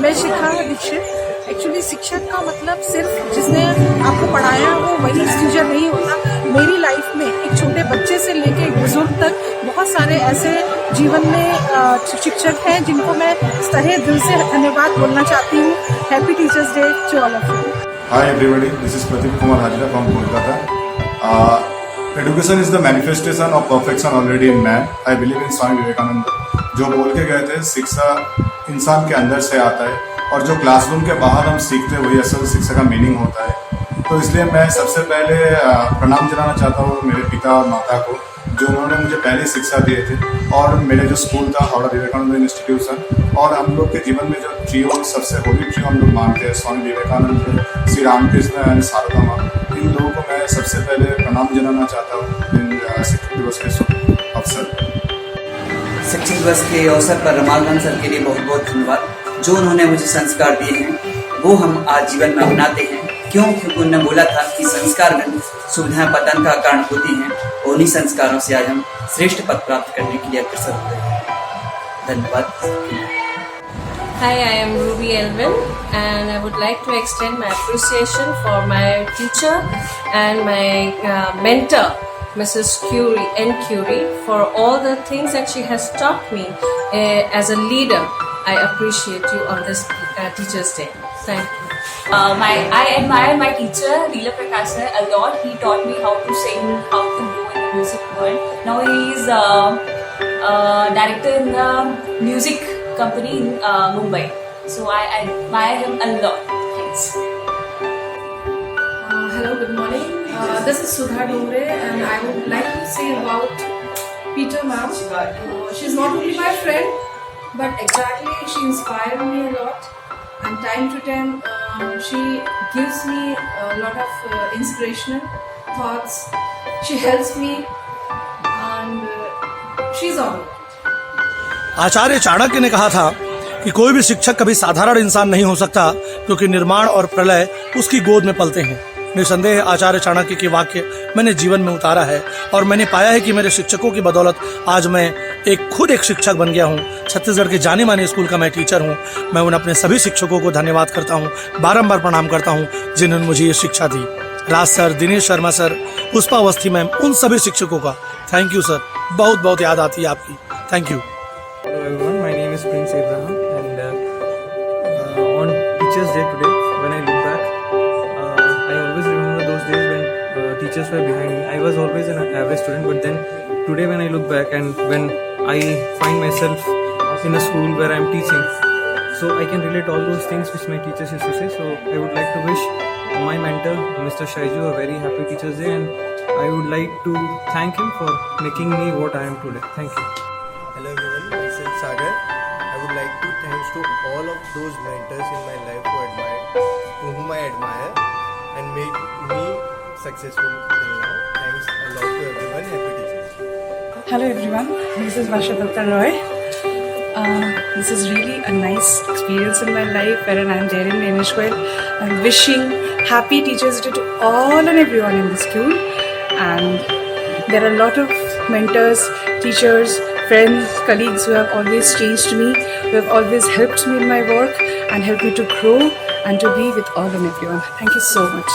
मैं शिखा दीक्षित। एक्चुअली शिक्षक का मतलब सिर्फ जिसने आपको पढ़ाया वो वही टीचर नहीं होता। मेरी लाइफ में एक छोटे बच्चे से लेके एक बुजुर्ग तक बहुत सारे ऐसे जीवन में शिक्षक हैं जिनको मैं तहे दिल से धन्यवाद बोलना चाहती हूँ। Happy teachers day to all of you. Hi everybody, this is Pradeep Kumar Hajra from Kolkata. Education is the manifestation of perfection already in man. I believe in Swami Vivekananda. जो बोल के गए थे शिक्षा इंसान के अंदर से आता है और जो क्लासरूम के बाहर हम सीखते हैं वही असल शिक्षा का मीनिंग होता है। तो इसलिए मैं सबसे पहले प्रणाम जनाना चाहता हूँ मेरे पिता और माता को जो उन्होंने मुझे पहले शिक्षा दिए थे, और मेरे जो स्कूल था हावड़ा विवेकानंद इंस्टीट्यूशन, और हम लोग के जीवन में जो ट्रियो सबसे होली ट्रियो हम लोग मानते हैं स्वामी विवेकानंद, श्री रामकृष्ण एंड शारदा माँ, इन लोगों को मैं सबसे पहले प्रणाम जनाना चाहता हूँ इन शिक्षक दिवस के अवसर। शिक्षक दिवस के अवसर पर रमाकांत सर के लिए बहुत बहुत धन्यवाद। जो उन्होंने मुझे संस्कार दिए हैं वो हम आज जीवन में अपनाते हैं। क्योंकि उन्होंने बोला था कि संस्कार में सुविधाएं पतन का कारण होती हैं, और उन्हीं संस्कारों से आज हम श्रेष्ठ पद प्राप्त करने के लिए अग्रसर होते हैं। धन्यवाद। Hi, I am Ruby Elvin and I would like to extend my appreciation for my teacher and my mentor, Mrs. N. Curie, for all the things that she has taught me as a leader. I appreciate you on this Teacher's Day. Thank you. I admire my teacher, Leela Prakash sir, a lot. He taught me how to sing, how to do in the music world. Now he is director in the music company in Mumbai. So I admire him a lot. Thanks. Hello, good morning. This is Sudha Dongre and I would like to say about Peter ma'am. She's not only my friend, but exactly she inspired me a lot. And time to time, she gives me a lot of inspirational thoughts. She helps me and she's all. आचार्य चाणक्य ने कहा था कि कोई भी शिक्षक कभी साधारण इंसान नहीं हो सकता, क्योंकि निर्माण और प्रलय उसकी गोद में पलते हैं। निसंदेह आचार्य चाणक्य के वाक्य मैंने जीवन में उतारा है और मैंने पाया है कि मेरे शिक्षकों की बदौलत आज मैं खुद एक शिक्षक बन गया हूँ। छत्तीसगढ़ के जाने माने स्कूल का मैं टीचर हूँ। मैं उन अपने सभी शिक्षकों को धन्यवाद करता हूँ, बारंबार प्रणाम करता हूँ जिन्होंने मुझे ये शिक्षा दी। Raj sir, Dinesh Sharma sir, Pushpa Awasthi ma'am, उन सभी शिक्षकों का थैंक यू सर। बहुत बहुत याद आती है आपकी। Thank you. Hello everyone, my name is Prince Abraham and on Teachers Day today, when I look back, I always remember those days when teachers were behind me. I was always an average student, but then today when I look back and when I find myself in a school where I am teaching, so I can relate all those things which my teachers used to say. So I would like to wish my mentor, Mr. Shaiju, a very happy Teachers Day, and I would like to thank him for making me what I am today. Thank you. Hello everyone, myself Sagar. I would like to thanks to all of those mentors in my life whom I admire and made me successful till now. Thanks a lot to everyone. Happy Teachers. Hello everyone, this is Vasha Dutta Roy. This is really a nice experience in my life wherein I am there in Venezuela. I am wishing happy Teachers Day to all and everyone in the school. And there are a lot of mentors, teachers, friends, colleagues who have always changed me, who have always helped me in my work and helped me to grow and to be with all and everyone. Thank you so much.